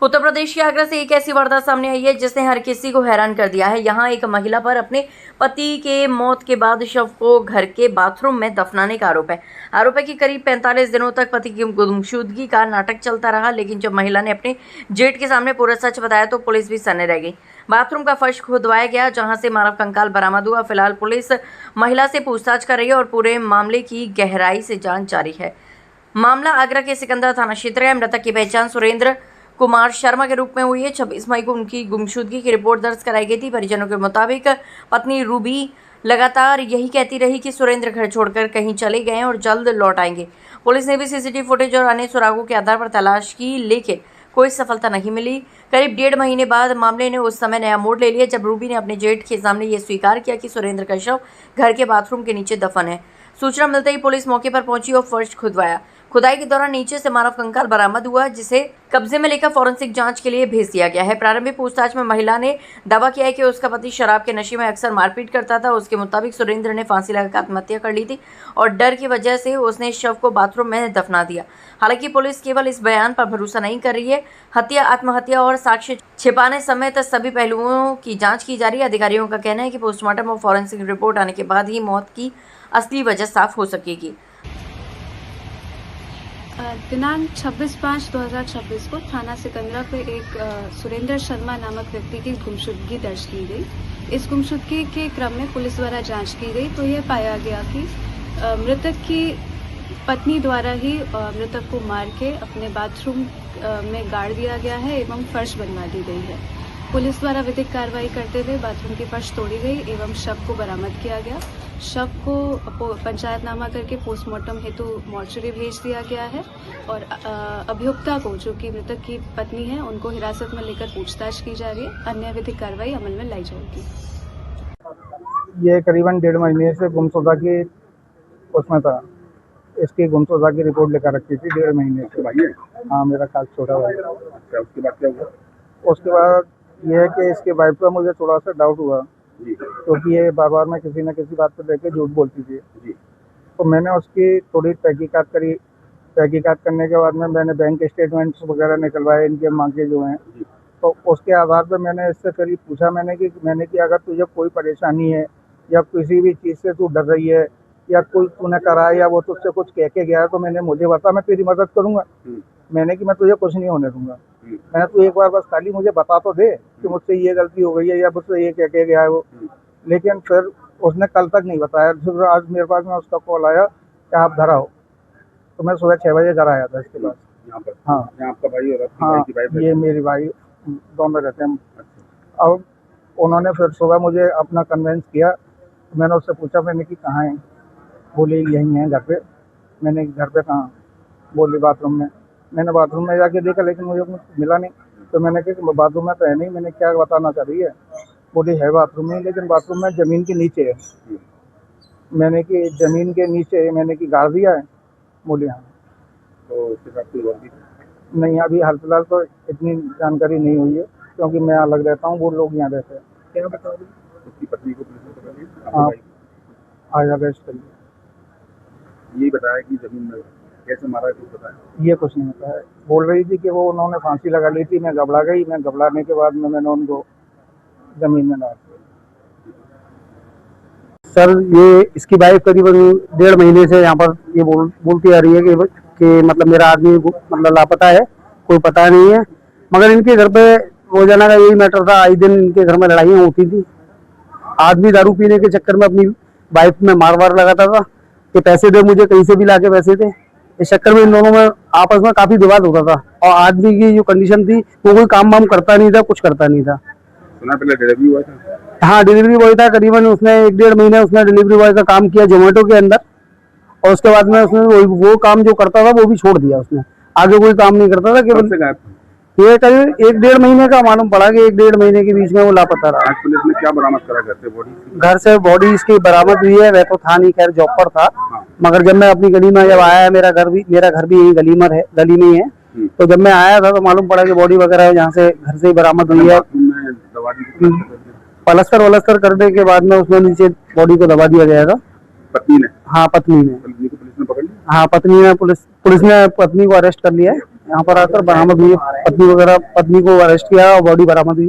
उत्तर प्रदेश के आगरा से एक ऐसी वारदात सामने आई है जिसने हर किसी को हैरान कर दिया है। यहाँ एक महिला पर अपने पति के मौत के बाद शव को घर के बाथरूम में दफनाने का आरोप है। आरोप है कि करीब 45 दिनों तक पति की गुमशुदगी का नाटक चलता रहा, लेकिन जब महिला ने अपने जेठ के सामने पूरा सच बताया तो पुलिस भी सन्ने रह गई। बाथरूम का फर्श खुदवाया गया, जहां से मानव कंकाल बरामद हुआ। फिलहाल पुलिस महिला से पूछताछ कर रही है और पूरे मामले की गहराई से जांच जारी है। मामला आगरा के सिकंदरा थाना क्षेत्र है। मृतक की पहचान सुरेंद्र कुमार शर्मा के रूप में हुई है। 26 मई को उनकी गुमशुदगी की रिपोर्ट दर्ज कराई गई थी। परिजनों के मुताबिक पत्नी रूबी लगातार यही कहती रही कि सुरेंद्र घर छोड़कर कहीं चले गए और जल्द लौट आएंगे। पुलिस ने भी सीसीटीवी फुटेज और अन्य सुरागों के आधार पर तलाश की, लेकिन कोई सफलता नहीं मिली। करीब 1.5 महीने बाद मामले ने उस समय नया मोड़ ले लिया जब रूबी ने अपने जेठ के सामने ये स्वीकार किया कि सुरेंद्र का शव घर के बाथरूम के नीचे दफन है। सूचना मिलते ही पुलिस मौके पर पहुंची और फर्श खुदवाया। खुदाई के दौरान नीचे से मानव कंकाल बरामद हुआ, जिसे कब्जे में लेकर फॉरेंसिक जांच के लिए भेज दिया गया है। प्रारंभिक पूछताछ में महिला ने दावा किया है कि उसका पति शराब के नशे में अक्सर मारपीट करता था। उसके मुताबिक सुरेंद्र ने फांसी लगाकर आत्महत्या कर ली थी और डर की वजह से उसने शव को बाथरूम में दफना दिया। हालांकि पुलिस केवल इस बयान पर भरोसा नहीं कर रही है। हत्या, आत्महत्या और साक्ष्य छिपाने समेत सभी पहलुओं की जाँच की जा रही है। अधिकारियों का कहना है कि पोस्टमार्टम और फॉरेंसिक रिपोर्ट आने के बाद ही मौत की असली वजह साफ हो सकेगी। दिनांक 26/5/2026 को थाना सिकंदरा पे एक सुरेंद्र शर्मा नामक व्यक्ति की गुमशुदगी दर्ज की गई। इस गुमशुदगी के क्रम में पुलिस द्वारा जांच की गई तो यह पाया गया कि मृतक की पत्नी द्वारा ही मृतक को मार के अपने बाथरूम में गाड़ दिया गया है एवं फर्श बनवा दी गई है। पुलिस द्वारा विधिक कार्रवाई करते हुए बाथरूम की फर्श तोड़ी गई एवं शव को बरामद किया गया। शव को पंचायतनामा करके पोस्टमार्टम हेतु मॉर्चरी भेज दिया गया है और अभियुक्ता को, जो कि मृतक की पत्नी है, उनको हिरासत में लेकर पूछताछ की जा रही है। अन्य विधिक कार्रवाई अमल में लाई जाएगी। ये करीबन 1.5 महीने से गुमशुदा की उसमें था। इसकी गुमशुदा की रिपोर्ट लेकर रखी थी 1.5 महीने से। भाई है? हाँ, मेरा खास छोटा भाई। अच्छा, उसके बाद क्या हुआ? उसके बाद ये है कि इसके वाइफ पर मुझे थोड़ा सा डाउट हुआ क्योंकि ये बार बार में किसी न किसी बात पर लेकर झूठ बोलती थी। तो मैंने उसकी थोड़ी तहकीकात करी। तहकीकात करने के बाद में मैंने बैंक स्टेटमेंट्स वगैरह निकलवाए, इनके माँ के जो हैं। तो उसके आधार पर मैंने इससे फिर पूछा मैंने कि अगर तुझे कोई परेशानी है या किसी भी चीज़ से तू डर रही है या कोई तूने करा है या वो तुझसे कुछ कह के गया है तो मुझे बता, मैं तेरी मदद करूँगा। मैंने कि मैं तुझे कुछ नहीं होने दूंगा। मैंने तू एक बार बस खाली मुझे बता तो दे कि मुझसे ये गलती हो गई है या मुझसे ये कह के गया है वो। लेकिन फिर उसने कल तक नहीं बताया। फिर आज मेरे पास में उसका कॉल आया कि आप घर आओ, तो मैं सुबह 6 बजे घर आया था इसके पास। हाँ, आपका भाई और आपकी हाँ, भाई की वाइफ? ये मेरी भाई दोनों रहते हैं। अब उन्होंने फिर सुबह मुझे अपना कन्वेंस किया। मैंने उससे पूछा, मैंने कि कहाँ है? बोले यहीं है घर पे। मैंने घर पे कहाँ? बोली बाथरूम में। मैंने बाथरूम में जाके देखा लेकिन मुझे कुछ मिला नहीं। तो मैंने कहा कि बाथरूम में तो है नहीं। मैंने क्या बताना चाह रही है? बोली है बाथरूम में, लेकिन बाथरूम में ज़मीन के नीचे है। मैंने कि ज़मीन के नीचे, मैंने कि गाड़ दिया है? बोली हाँ। तो उसके साथ कोई और भी? नहीं, अभी हाल फिलहाल तो इतनी जानकारी नहीं हुई है क्योंकि मैं अलग रहता हूँ, वो लोग यहाँ रहते हैं। क्या बताओ? उसकी पत्नी को पुलिस ने पकड़ लिया? हाँ, आज अरेस्ट कर लिया। यही बताया कि जमीन में कैसे मारा, कुछ बताया? ये कुछ नहीं बताया। बोल रही थी कि वो उन्होंने फांसी लगा ली थी, मैं घबरा गई। मैं घबराने के बाद में मैंने उनको जमीन में डाल दिया। सर, ये इसकी वाइफ करीबन 1.5 महीने से यहाँ पर ये बोलती आ रही है कि मतलब मेरा आदमी मतलब लापता है, कोई पता नहीं है। मगर इनके घर पे रोजाना का यही मैटर था। आए दिन इनके घर में लड़ाइयाँ होती थी। आदमी दारू पीने के चक्कर में अपनी वाइफ में मार लगाता था कि पैसे दे मुझे, कहीं से भी लाके पैसे दे। इस चक्कर में इन दोनों में आपस में काफी विवाद होता था और आदमी की जो कंडीशन थी वो कोई काम वाम करता नहीं था, कुछ करता नहीं था। सुना पहले डिलीवरी हुआ था? हाँ, डिलीवरी बॉय था। करीबन उसने 1.5 महीने उसने डिलीवरी बॉय का काम किया जोमेटो के अंदर और उसके बाद में उसने वो काम जो करता था वो भी छोड़ दिया। उसने आगे कोई काम नहीं करता था। केवल ये करीब 1.5 महीने का मालूम पड़ा कि 1.5 महीने के बीच में वो लापता रहा। आज पुलिस ने क्या बरामद करा घर से? बॉडी? घर से बॉडी इसकी बरामद हुई है। वह तो था नहीं, खैर जॉब पर था। मगर जब मैं अपनी गली में जब आया, मेरा घर भी यही गली में ही है। तो जब मैं आया था तो मालूम पड़ा कि बॉडी वगैरह यहाँ से घर से ही बरामद हुई है। पलस्तर करने के बाद में उसमें नीचे बॉडी को दबा दिया गया था। पत्नी ने? हाँ, पत्नी ने। पुलिस ने पकड़ लिया? हाँ, पुलिस ने पत्नी को अरेस्ट कर लिया है यहाँ पर आकर बरामद हुई, पत्नी को अरेस्ट किया और बॉडी बरामद हुई।